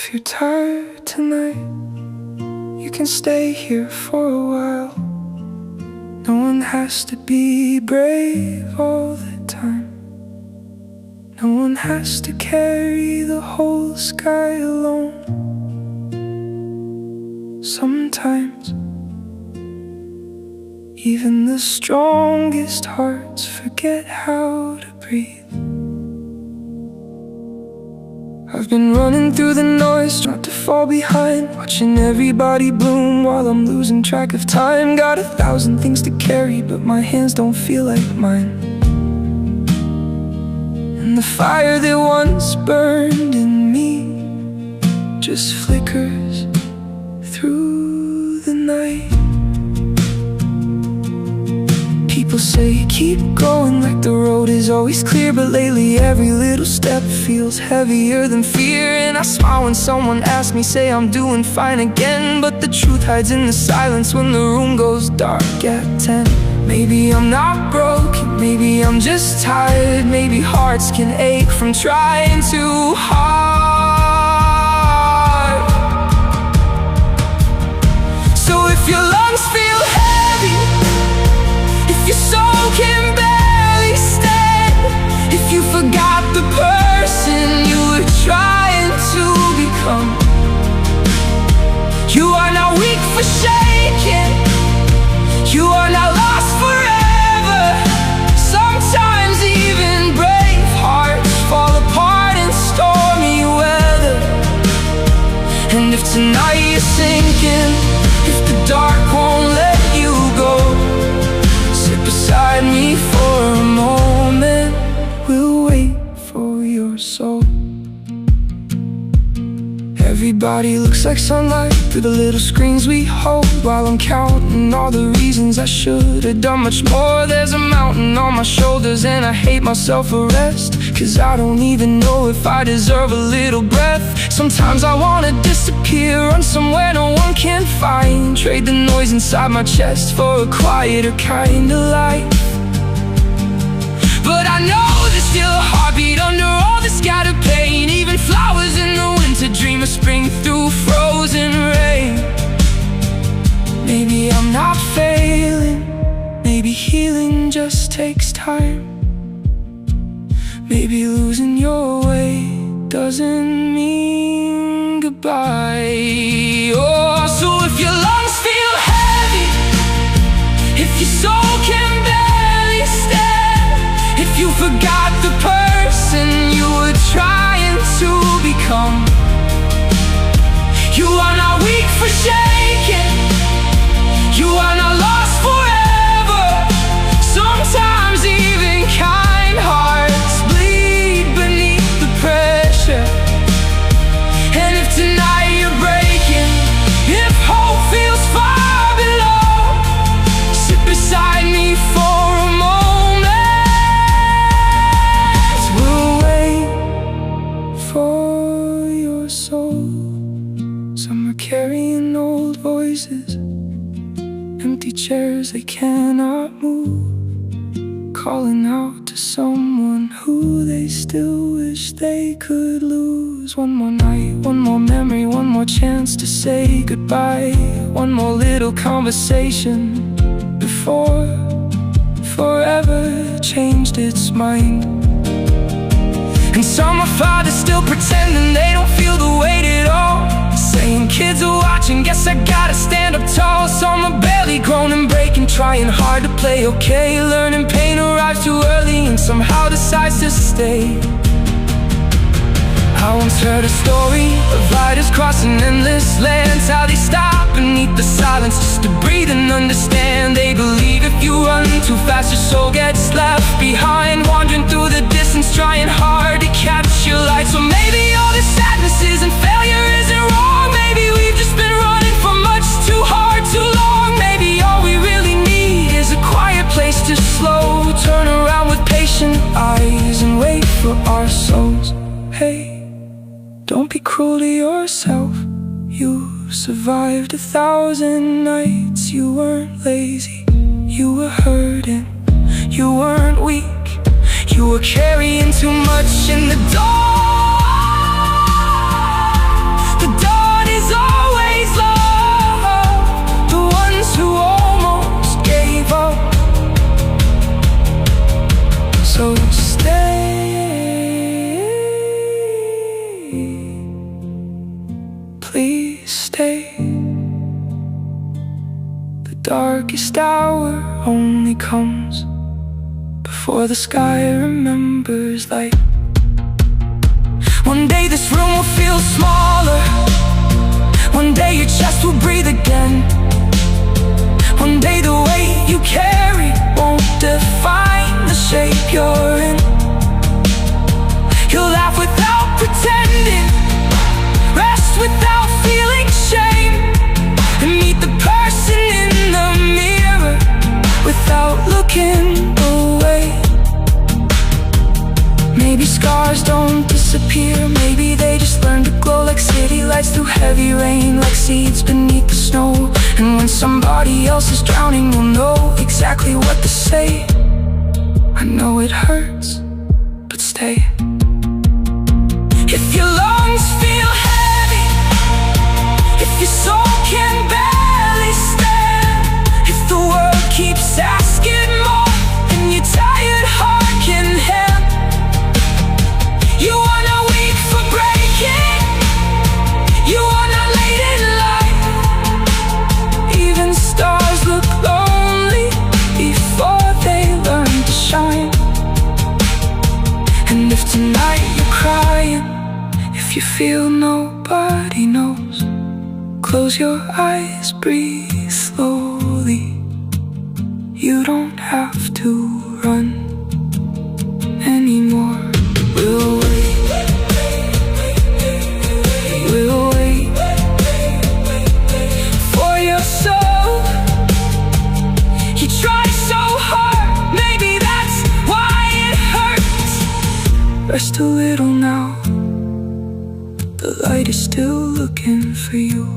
If you're tired tonight, you can stay here for a while. No one has to be brave all the time. No one has to carry the whole sky alone. Sometimes even the strongest hearts forget how to breathe. I've been running through the noise, not to fall behind, watching everybody bloom while I'm losing track of time. Got 1,000 things to carry, but my hands don't feel like mine. And the fire that once burned in me just flickers through the night. People say keep going like the road is always clear, but lately every little step feels heavier than fear. And I smile when someone asks me, say I'm doing fine again, but the truth hides in the silence when the room goes dark at 10. Maybe I'm not broken, maybe I'm just tired. Maybe hearts can ache from trying too hard. So if your lungs feel heavy, if your soul can barely stand, if you forgot the person you were trying to become, you are not weak for shaking, you are not lost forever. Sometimes even brave hearts fall apart in stormy weather. And if tonight you're sinking, if the dark won't let you go, beside me for a moment, we'll wait for your soul. Everybody looks like sunlight through the little screens we hold, while I'm counting all the reasons I should have done much more. There's a mountain on my shoulders and I hate myself for rest, 'cause I don't even know if I deserve a little breath. Sometimes I wanna disappear, run somewhere no one can find, trade the noise inside my chest for a quieter kind of life. But I know there's still a heartbeat under all the scattered pain. Even flowers in the winter dream of spring through frozen rain. Maybe I'm not failing, maybe healing just takes time. Maybe losing your way doesn't mean goodbye. Oh, so if your lungs feel heavy, if your soul can barely stand, if you forgot the person you were trying to become, you are not weak for shaking, you are not lost forever. Sometimes even kind hearts bleed beneath the pressure. And if tonight you're breaking, if hope feels far below, sit beside me for a moment. We'll wait for your soul. Some are carrying old voices, empty chairs they cannot move, calling out to someone who they still wish they could lose. One more night, one more memory, one more chance to say goodbye, one more little conversation before forever changed its mind. And some are fathers still pretending they don't feel the weight at all, saying kids are watching, guess I gotta stand up tall. Some are barely grown and breaking, trying hard to play okay, learning pain arrives too early and somehow decides to stay. I once heard a story of riders crossing endless lands, how they stop beneath the silence just to breathe and understand. They believe if you run too fast your soul gets left behind, wandering through the distance trying hard to catch your light. So maybe all this sadness isn't failure, isn't wrong. Maybe we've just been running for much too hard, too long. Maybe all we really need is a quiet place to slow, turn around with patient eyes and wait for our souls. Hey, don't be cruel to yourself. You survived 1,000 nights. You weren't lazy, you were hurting, you weren't weak, you were carrying too much in the dark. darkest hour only comes before the sky remembers light. One day this room will feel smaller. One day your chest will breathe again. One day the weight you carry won't define the shape you're in. You'll laugh without pretending, rest without feeling shame, and meet the person in the mirror without looking away. Maybe scars don't disappear, maybe they just learn to glow like city lights through heavy rain, like seeds beneath the snow. And when somebody else is drowning, you'll know exactly what to say. I know it hurts, but stay. If your lungs feel heavy, if your soul can barely stand, if the world keeps asking more than your tired heart can handle, you are not weak for breaking, you are not late in life. Even stars look lonely before they learn to shine. And if tonight you're crying, if you feel nobody knows, close your eyes, breathe slowly. You don't have to run anymore. We'll wait, we'll wait for your soul. You try so hard, maybe that's why it hurts. Rest a little now, the light is still looking for you.